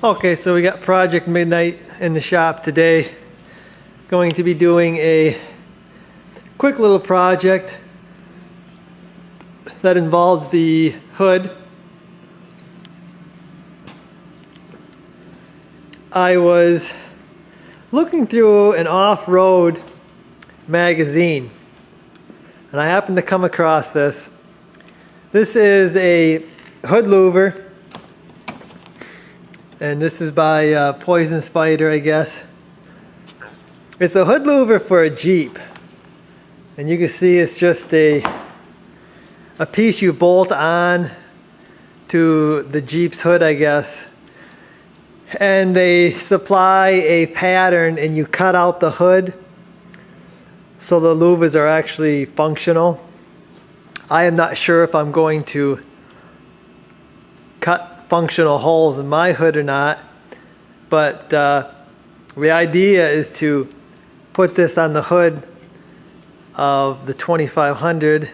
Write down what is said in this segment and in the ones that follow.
Okay, so we got Project Midnight in the shop today. Going to be doing a quick little project that involves the hood. I was looking through an off-road magazine and I happened to come across this. This is a hood louver, and this is by Poison Spider, I guess. It's a hood louver for a Jeep, and you can see it's just a piece you bolt on to the Jeep's hood, I guess, and they supply a pattern and you cut out the hood so the louvers are actually functional. I am not sure if I'm going to cut functional holes in my hood or not, but the idea is to put this on the hood of the 2500.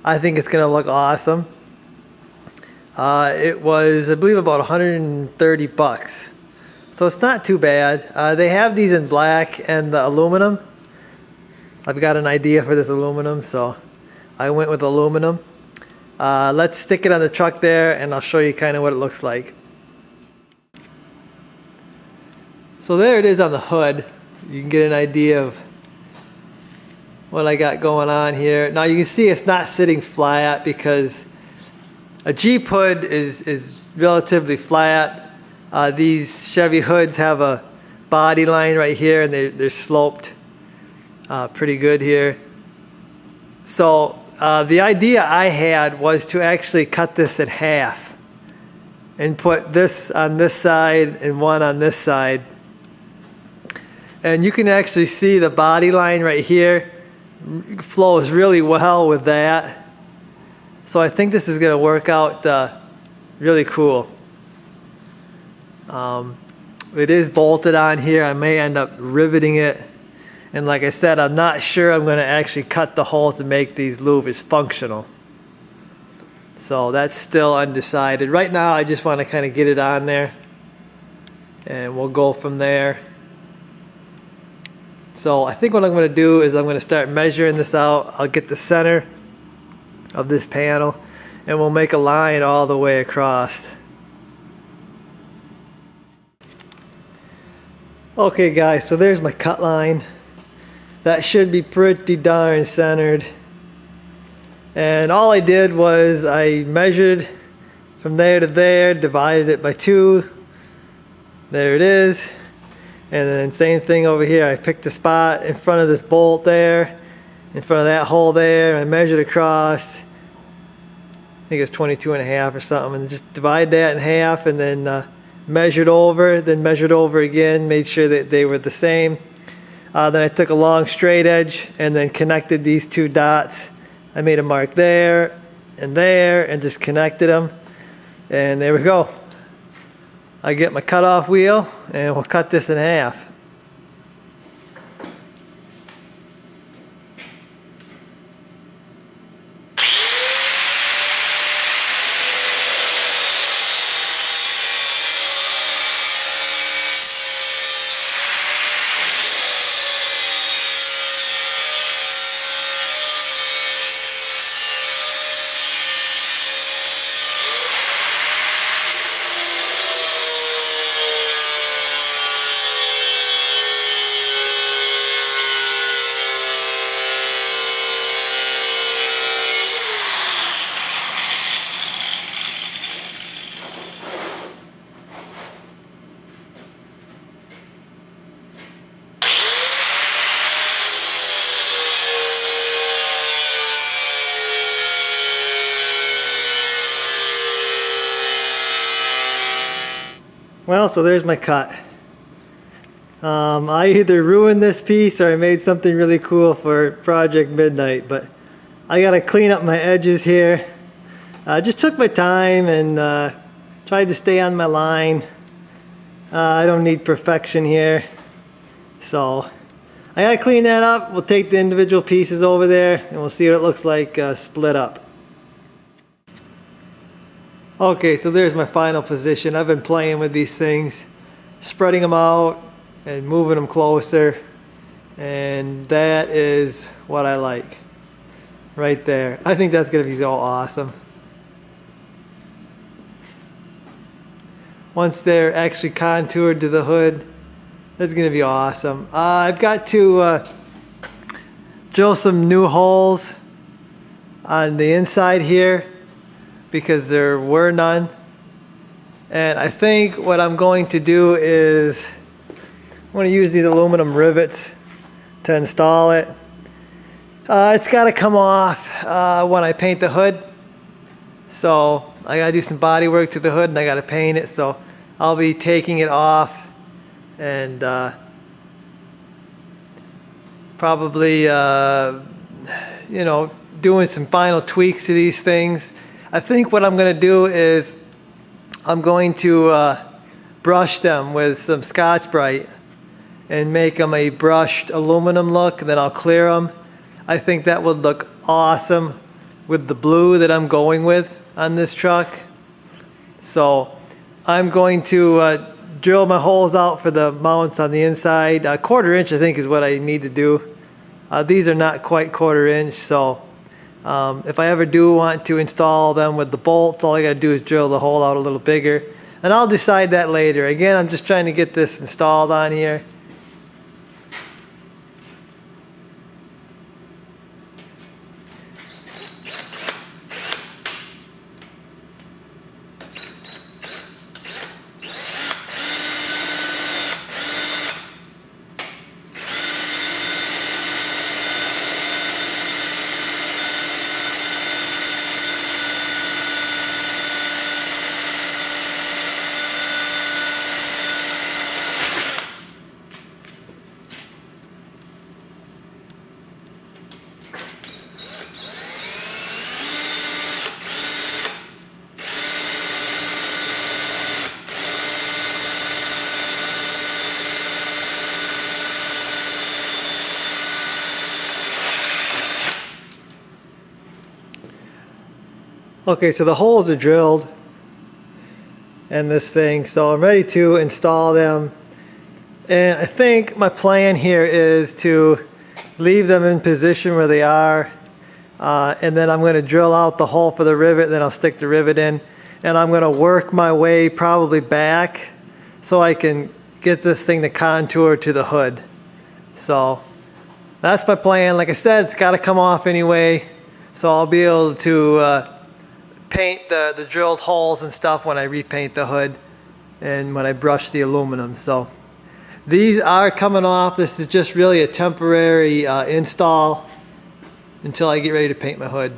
I think it's going to look awesome. It was, I believe, about 130 bucks, so it's not too bad. They have these in black and the aluminum. I've got an idea for this aluminum, so I went with aluminum. Let's stick it on the truck there and I'll show you kind of what it looks like. So there it is on the hood. You can get an idea of what I got going on here. Now you can see it's not sitting flat because a Jeep hood is relatively flat. These Chevy hoods have a body line right here and they're sloped pretty good here. So the idea I had was to actually cut this in half and put this on this side and one on this side. And you can actually see the body line right here flows really well with that. So I think this is going to work out really cool. It is bolted on here. I may end up riveting it. And like I said, I'm not sure I'm going to actually cut the holes to make these louvers functional. So that's still undecided. Right now I just want to kind of get it on there and we'll go from there. So I think what I'm going to do is I'm going to start measuring this out. I'll get the center of this panel and we'll make a line all the way across. Okay guys, so there's my cut line. That should be pretty darn centered. And all I did was I measured from there to there, divided it by 2. There it is. And then same thing over here. I picked a spot in front of this bolt there, in front of that hole there, and I measured across. I think it was 22.5 or something, and just divide that in half and then measured over, then measured over again, made sure that they were the same. Then I took a long straight edge and then connected these 2 dots. I made a mark there and just connected them. And there we go. I get my cutoff wheel and we'll cut this in half. Well, so there's my cut. I either ruined this piece or I made something really cool for Project Midnight, but I gotta clean up my edges here. Just took my time and tried to stay on my line. I don't need perfection here, so I gotta clean that up. We'll take the individual pieces over there and we'll see what it looks like split up. Okay, so there's my final position. I've been playing with these things, spreading them out and moving them closer, and that is what I like right there. I think that's gonna be so awesome. Once they're actually contoured to the hood, that's gonna be awesome. I've got to drill some new holes on the inside here because there were none. And I think what I'm going to do is I'm going to use these aluminum rivets to install it. It's got to come off when I paint the hood. So I got to do some body work to the hood and I got to paint it. So I'll be taking it off and probably, you know, doing some final tweaks to these things. I think what I'm going to do is I'm going to brush them with some Scotch-Brite and make them a brushed aluminum look, and then I'll clear them. I think that would look awesome with the blue that I'm going with on this truck. So I'm going to drill my holes out for the mounts on the inside. 1/4 inch I think is what I need to do. These are not quite 1/4 inch, so if I ever do want to install them with the bolts, all I gotta do is drill the hole out a little bigger. And I'll decide that later. Again, I'm just trying to get this installed on here. Okay, so the holes are drilled in this thing, so I'm ready to install them. And I think my plan here is to leave them in position where they are, and then I'm going to drill out the hole for the rivet, then I'll stick the rivet in, and I'm going to work my way probably back so I can get this thing to contour to the hood. So that's my plan. Like I said, it's got to come off anyway, so I'll be able to paint the drilled holes and stuff when I repaint the hood and when I brush the aluminum. So these are coming off. This is just really a temporary install until I get ready to paint my hood.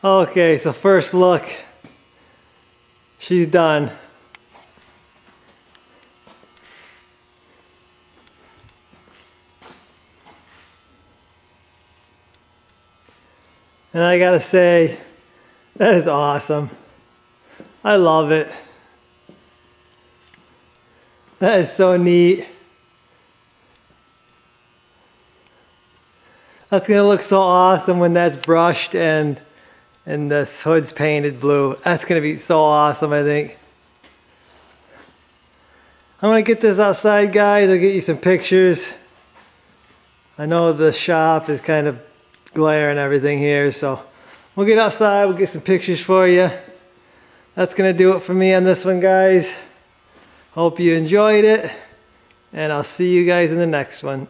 Okay, so first look. She's done. And I gotta say, that is awesome. I love it. That is so neat. That's gonna look so awesome when that's brushed and the hood's painted blue. That's gonna be so awesome, I think. I'm gonna get this outside, guys. I'll get you some pictures. I know the shop is kind of glare and everything here, so we'll get outside, we'll get some pictures for you. That's gonna do it for me on this one, guys. Hope you enjoyed it, and I'll see you guys in the next one.